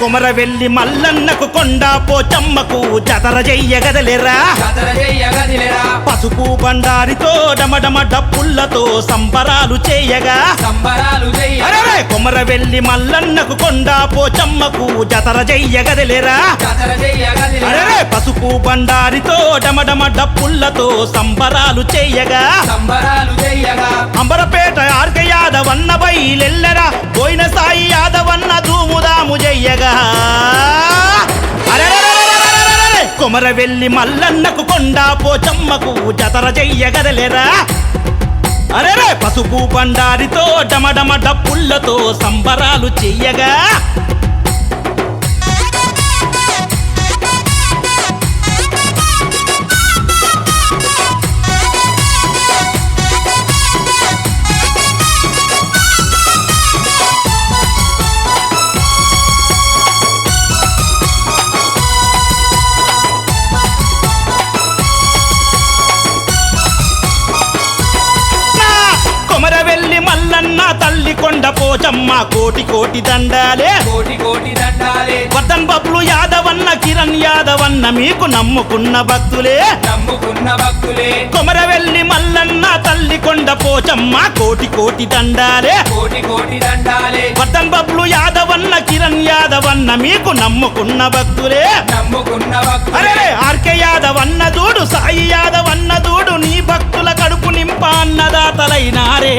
కొమరవెల్లి మల్లన్నకు కొండా పోచమ్మకు జతర చెయ్యగదలేరా పసుపు బండారితో డమడమ డప్పుళ్లతో సంబరాలు చేయగా కొమరవెల్లి మల్లన్నకు కొండా పోచమ్మకు జతర చెయ్యగదలేరా పసుపు బండారితో డమడమ డప్పుళ్లతో సంబరాలు చేయగా అంబరపేట ఆర్క యాదవన్న బయలెల్లరా పోయిన సాయి యాదవన్న ధూముదాము చెయ్యగా కొమరవెల్లి మల్లన్నకు కొండా పోచమ్మకు జతర చెయ్యగదలేరా పసుపు బండారితో డమడమ డప్పుళ్లతో సంబరాలు చెయ్యగా కొమరవెల్లి మల్లన్న తల్లి కొండ పోచమ్మ కోటి కోటి దండాలే వర్ధన్ బబ్లు యాదవన్న కిరణ్ యాదవన్న మీకు నమ్ముకున్న భక్తులే కొమరవెల్లి మల్లన్న తల్లి కొండ పోచమ్మ కోటి కోటి దండాలే వర్ధన్ బబ్లు యాదవన్న కిరణ్ యాదవన్న మీకు నమ్ముకున్న భక్తులే ఆర్కే యాదవన్న దూడు సాయి యాదవన్న దూడు నీ భక్తుల కడుపు నింప అన్నదాతలైనారే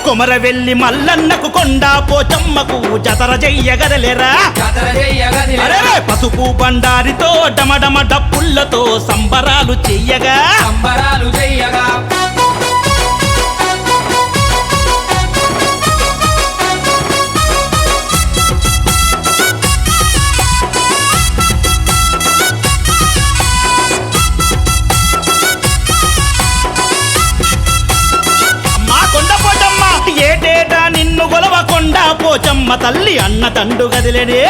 కొమరవెల్లి మల్లన్నకు కొండా పోచమ్మకు జతర చెయ్యగదలేరా పసుపు బండారితో డమడమ డప్పుళ్లతో సంబరాలు చెయ్యగా ఏటేటా నిన్ను గొలవ కొండా పోచమ్మ తల్లి అన్న తండు గదిలేనే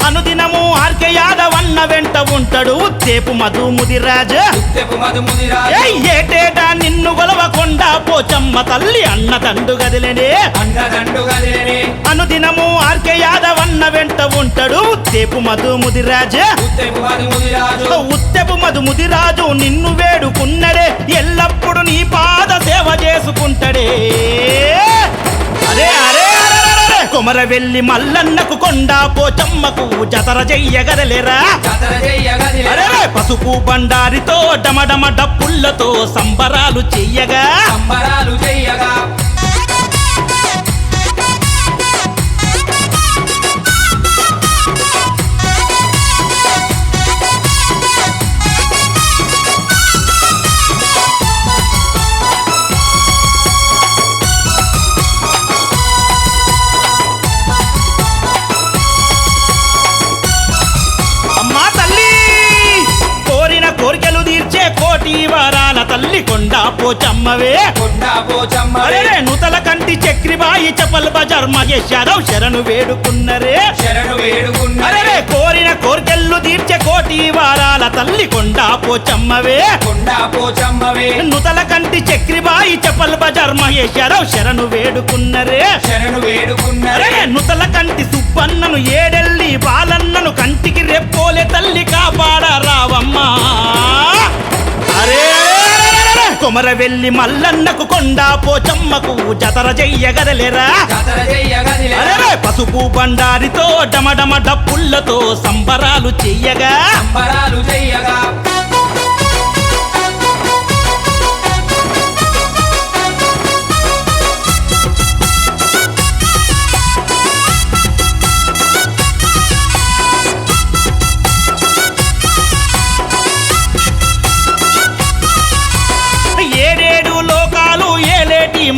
అనుదినము ఆర్కే యాదవన్న వెంట ఉంటాడు ఉత్తేపు మధు ముదిరాజు ఏటేటా నిన్ను గొలవ కొండా పోచమ్మ తల్లి అన్న తండు గదిలేనే అనుదినము ఆర్కే యాదవన్న వెంట ఉంటాడు ఉత్తేపు మధు ముదిరాజు ఉత్తెపు మధు ముదిరాజు నిన్ను వేడుకున్నడే ఎల్లప్పుడు నీ పాద సేవ చేసుకుంటాడే కొమరవెల్లి మల్లన్నకు కొండా పోచమ్మకు జతర చెయ్యగదలేరా పసుపు బండారితో డమడమ డప్పుళ్లతో సంబరాలు చెయ్యగా కోరికలు తీర్చే కోటి వారాల తల్లి కొండా పోచమ్మవే నుతల కంటి చక్రిబాయి చపల్ బజార్ మహేష్ యాదవ్ శరణు వేడుకున్నరే కోరిన కోరికలు తీర్చే కోటి వారాల తల్లి కొండా పోచమ్మవే నుతల కంటి చక్రిబాయి చపల్ బజార్ మహేష్ యాదవ్ శరణు వేడుకున్నరే నుతల కంటి సుబ్బన్నను ఏడెల్లి బాలన్నను కంటికి రెప్పోలే తల్లి కాపాడ రావమ్మా కొమరవెల్లి మల్లన్నకు కొండా పోచమ్మకు జతర చెయ్యగదలేరా పసుపు బండారితో డమడమ డప్పుళ్లతో సంబరాలు చెయ్యగా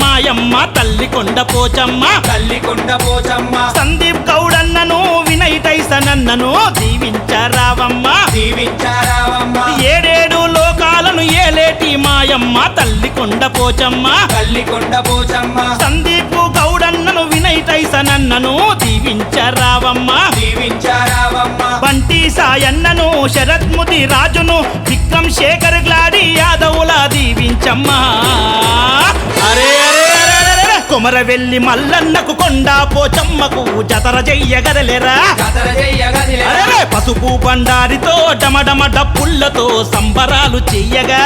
మాయమ్మ తల్లి కొండ పోచమ్మ సందీప్ గౌడన్నను వినయ్ టైసనన్నను దీవించారావమ్మ ఏడేడు లోకాలను ఏలేటి మాయమ్మ తల్లి కొండ పోచమ్మ సందీప్ గౌడన్నను వినయ్ టైసనన్నను దీవించారావమ్మ బంటి సాయన్నను శరత్ ముది రాజును విక్రమ్ శేఖర్ గ్లాడి యాదవుల దీవించమ్మా కొమరవెల్లి మల్లన్నకు కొండా పోచమ్మకు జతర చెయ్యగదలేరా అరే పసుపు బండారితో డమడమ డప్పుళ్లతో సంబరాలు చెయ్యగా